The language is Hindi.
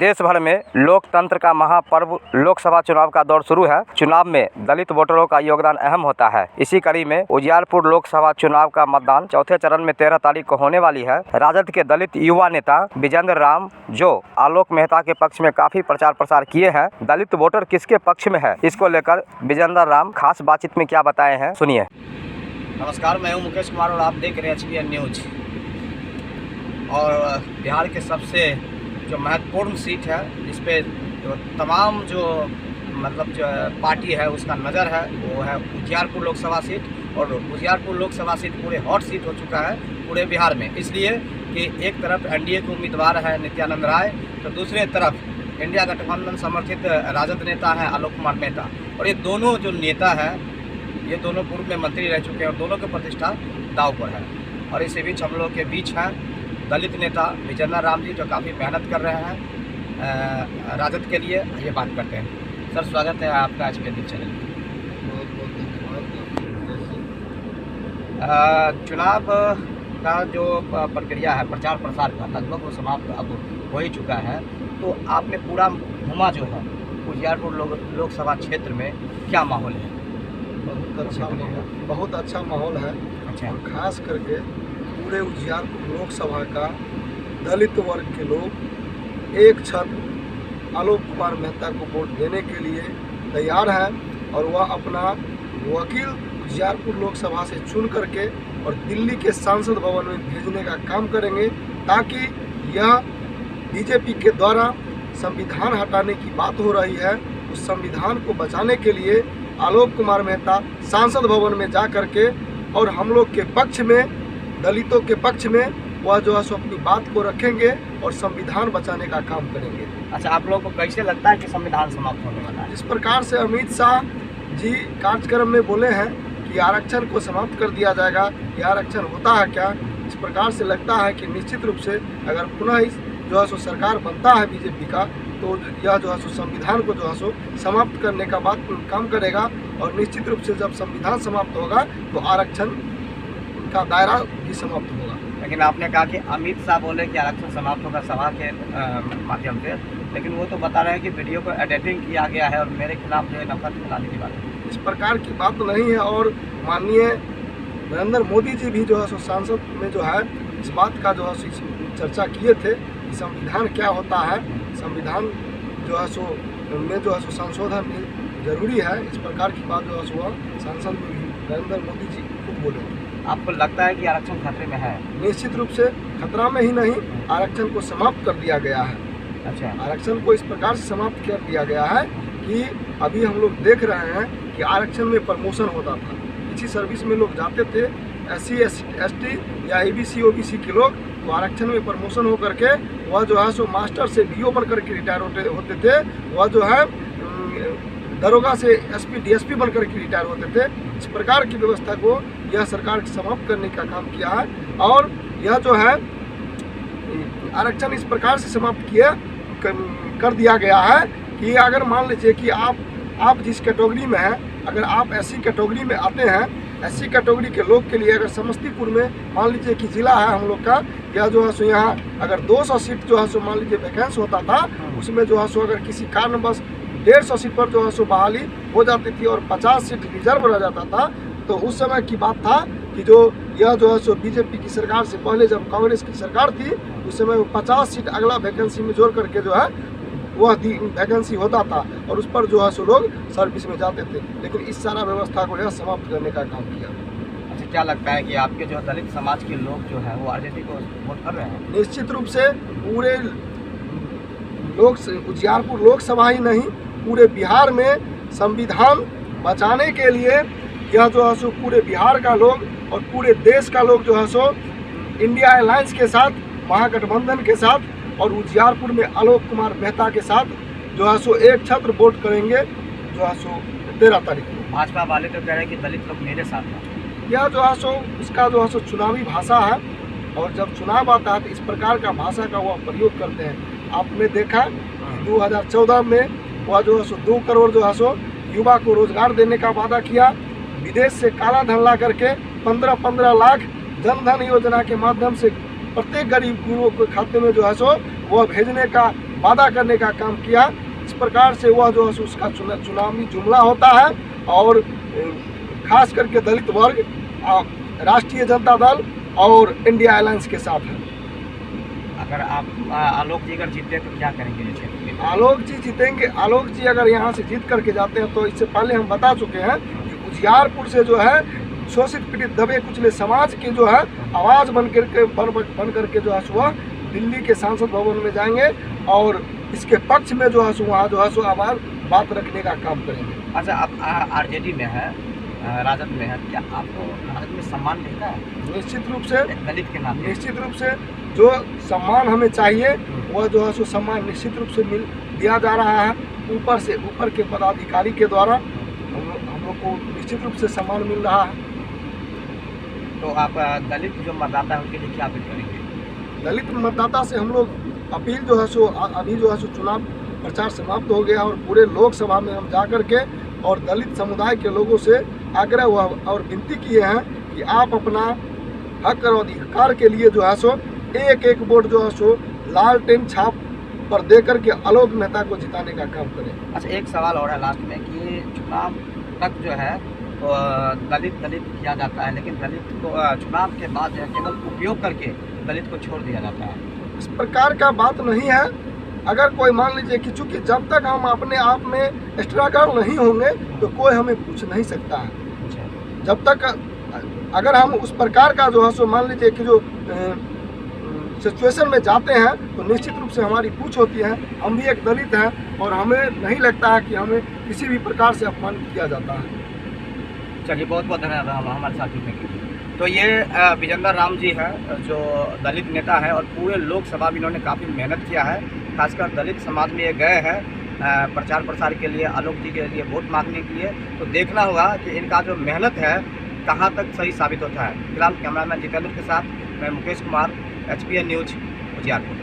देश भर में लोकतंत्र का महापर्व लोकसभा चुनाव का दौर शुरू है। चुनाव में दलित वोटरों का योगदान अहम होता है। इसी कड़ी में उजियारपुर लोकसभा चुनाव का मतदान चौथे चरण में 13 तारीख को होने वाली है। राजद के दलित युवा नेता विजेंद्र राम जो आलोक मेहता के पक्ष में काफी प्रचार प्रसार किए हैं। दलित वोटर किसके पक्ष में है, इसको लेकर विजेंद्र राम खास बातचीत में क्या बताए हैं, सुनिए। नमस्कार, मैं हूं मुकेश कुमार और आप देख रहे हैं HBN न्यूज। और बिहार के सबसे जो महत्वपूर्ण सीट है, जिस पे जो तमाम जो पार्टी है उसका नज़र है, वो है उजियारपुर लोकसभा सीट। और उजियारपुर लोकसभा सीट पूरे हॉट सीट हो चुका है पूरे बिहार में, इसलिए कि एक तरफ NDA के उम्मीदवार है नित्यानंद राय, तो दूसरे तरफ इंडिया गठबंधन समर्थित राजद नेता है आलोक कुमार मेहता। और ये दोनों जो नेता है, ये दोनों पूर्व में मंत्री रह चुके हैं और दोनों की प्रतिष्ठा दांव पर है। और इसी बीच हम लोग के बीच हैं दलित नेता विजेंद्र राम जी, जो काफ़ी मेहनत कर रहे हैं राजद के लिए। ये बात करते हैं। सर, स्वागत है आपका HBN न्यूज चैनल में। चुनाव का जो प्रक्रिया है प्रचार प्रसार का, लगभग वो समाप्त अब हो ही चुका है। तो आपने पूरा घुमा जो है उजियारपुर लोकसभा क्षेत्र में, क्या माहौल है? बहुत अच्छा माहौल है। अच्छा। और खास करके पूरे उजियारपुर लोकसभा का दलित वर्ग के लोग एक छत्र आलोक कुमार मेहता को वोट देने के लिए तैयार हैं। और वह अपना वकील उजियारपुर लोकसभा से चुन करके और दिल्ली के सांसद भवन में भेजने का काम करेंगे, ताकि यह बीजेपी के द्वारा संविधान हटाने की बात हो रही है, उस संविधान को बचाने के लिए आलोक कुमार मेहता सांसद भवन में जा करके और हम लोग के पक्ष में, दलितों के पक्ष में वह जो है सो अपनी बात को रखेंगे और संविधान बचाने का काम करेंगे। अच्छा, आप लोगों को कैसे लगता है कि संविधान समाप्त होने वाला है? इस प्रकार से अमित शाह जी कार्यक्रम में बोले हैं कि आरक्षण को समाप्त कर दिया जाएगा। यह आरक्षण होता है क्या? इस प्रकार से लगता है कि निश्चित रूप से अगर पुनः इस जो है सो सरकार बनता है बीजेपी का, तो यह जो है सो संविधान को जो है सो समाप्त करने का बात काम करेगा। और निश्चित रूप से जब संविधान समाप्त होगा तो आरक्षण का दायरा भी समाप्त होगा। लेकिन आपने कहा कि अमित शाह बोले कि आरक्षण समाप्त होगा सभा के माध्यम से, लेकिन वो तो बता रहे हैं कि वीडियो को एडिटिंग किया गया है और मेरे खिलाफ जो है नफरत फैलाने की बात है। इस प्रकार की बात नहीं है। और माननीय नरेंद्र मोदी जी भी जो है सो संसद में जो है इस बात का जो है चर्चा किए थे कि संविधान क्या होता है, संविधान जो है सो में जो है सो संशोधन जरूरी है। इस प्रकार की बात जो है सो संसद में भी नरेंद्र मोदी जी खुद बोले। आपको लगता है कि आरक्षण खतरे में है? निश्चित रूप से खतरा में ही नहीं, आरक्षण को समाप्त कर दिया गया है। अच्छा। आरक्षण को इस प्रकार से समाप्त कर दिया गया है कि अभी हम लोग देख रहे हैं कि आरक्षण में प्रमोशन होता था। किसी सर्विस में लोग जाते थे, SC ST या ABC OBC के लोग, तो आरक्षण में प्रमोशन होकर के वह जो है सो मास्टर से BO बन करके रिटायर होते थे। वह जो है दरोगा से SP DSP बन करके रिटायर होते थे। इस प्रकार की व्यवस्था को यह सरकार समाप्त करने का काम किया है। और यह जो है आरक्षण इस प्रकार से समाप्त कर दिया गया है कि अगर मान लीजिए कि आप जिस कैटेगरी में हैं, अगर आप SC कैटेगरी में आते हैं, SC कैटेगरी के लोग के लिए अगर समस्तीपुर में मान लीजिए कि जिला है हम लोग का, या जो है सो यहाँ अगर 200 सीट जो है सो मान लीजिए वैकेंस होता था, उसमें जो है सो अगर किसी कारणवश 150 सीट पर जो है सो बहाली हो जाती थी और 50 सीट रिजर्व रह जाता था, तो उस समय की बात था कि यह जो है सो बीजेपी की सरकार से पहले जब कांग्रेस की सरकार थी, उस समय वो 50 सीट अगला वैकेंसी में जोड़ करके जो है वह वैकेंसी होता था और उस पर जो है सो लोग सर्विस में जाते थे। लेकिन इस सारा व्यवस्था को यह समाप्त करने का काम किया। अच्छा, क्या लगता है कि आपके जो दलित समाज के लोग जो है वो RJD को वोट कर रहे हैं? निश्चित रूप से पूरे उजियारपुर लोकसभा ही नहीं, पूरे बिहार में संविधान बचाने के लिए यह जो है सो पूरे बिहार का लोग और पूरे देश का लोग जो है सो इंडिया अलायंस के साथ, महागठबंधन के साथ और उजियारपुर में आलोक कुमार मेहता के साथ जो है सो एक छत्र वोट करेंगे जो है सो 13 तारीख को। भाजपा वाले तो कह रहे हैं कि दलित लोग मेरे साथ हैं। यह जो है सो इसका जो है सो चुनावी भाषा है, और जब चुनाव आता है तो इस प्रकार का भाषा का वह प्रयोग करते हैं। आपने देखा 2014 में वह जो है सो 2 करोड़ जो है सो युवा को रोजगार देने का वादा किया। विदेश से काला धन ला करके 15-15 लाख जनधन योजना के माध्यम से प्रत्येक गरीब गुरुओं के खाते में जो है सो वह भेजने का वादा करने का काम किया। इस प्रकार से वह जो है उसका चुनावी जुमला होता है और खास करके दलित वर्ग राष्ट्रीय जनता दल और इंडिया अलायंस के साथ है। अगर आप आलोक जी अगर जीतते तो क्या करेंगे ये क्षेत्र में? आलोक जी जीतेंगे। आलोक जी अगर यहाँ से जीत करके जाते हैं तो इससे पहले हम बता चुके हैं कि उजियारपुर से जो है शोषित पीड़ित दबे कुचले समाज के जो है आवाज़ बन करके जो है वह दिल्ली के सांसद भवन में जाएंगे और इसके पक्ष में जो है वहाँ जो है आवाज़ बात रखने का काम करेंगे। अच्छा, आप आरजेडी में है, राजद में है, क्या आपको राजद में सम्मान मिलता है? निश्चित रूप से, दलित के नाते निश्चित रूप से जो सम्मान हमें चाहिए वह जो है सम्मान निश्चित रूप से दिया जा रहा है। ऊपर के पदाधिकारी के द्वारा हम लोग को निश्चित रूप से सम्मान मिल रहा है। तो आप दलित जो मतदाता है उनके लिए क्या अपील करेंगे? दलित मतदाता से हम लोग अपील जो है अभी जो है चुनाव प्रचार समाप्त हो गया और पूरे लोकसभा में हम जा कर के और दलित समुदाय के लोगों से आग्रह और विनती किए हैं कि आप अपना हक और अधिकार के लिए जो है एक वोट जो है लालटेन छाप पर दे करके आलोक मेहता को जिताने का काम करें। अच्छा, एक सवाल और है लास्ट में कि चुनाव तक जो है तो दलित किया जाता है, लेकिन दलित को चुनाव के बाद जो है केवल उपयोग करके दलित को छोड़ दिया जाता है। इस प्रकार का बात नहीं है। अगर कोई मान लीजिए कि चूँकि जब तक हम अपने आप में स्ट्रगल नहीं होंगे तो कोई हमें पूछ नहीं सकता है। जब तक अगर हम उस प्रकार का जो है मान लीजिए कि जो सिचुएशन में जाते हैं तो निश्चित रूप से हमारी पूछ होती है। हम भी एक दलित हैं और हमें नहीं लगता है कि हमें किसी भी प्रकार से अपमानित किया जाता है। चलिए, बहुत बहुत धन्यवाद हमारे साथ जुड़ने के लिए। तो ये विजेंद्र राम जी है जो दलित नेता है और पूरे लोकसभा में इन्होंने काफ़ी मेहनत किया है। खासकर दलित समाज में ये गए हैं प्रचार प्रसार के लिए, आलोक जी के लिए वोट मांगने के लिए। तो देखना होगा कि इनका जो मेहनत है कहाँ तक सही साबित होता है। फिलहाल कैमरामैन जितेंद्र के साथ मैं मुकेश कुमार, HPN न्यूज़, उजियारपुर।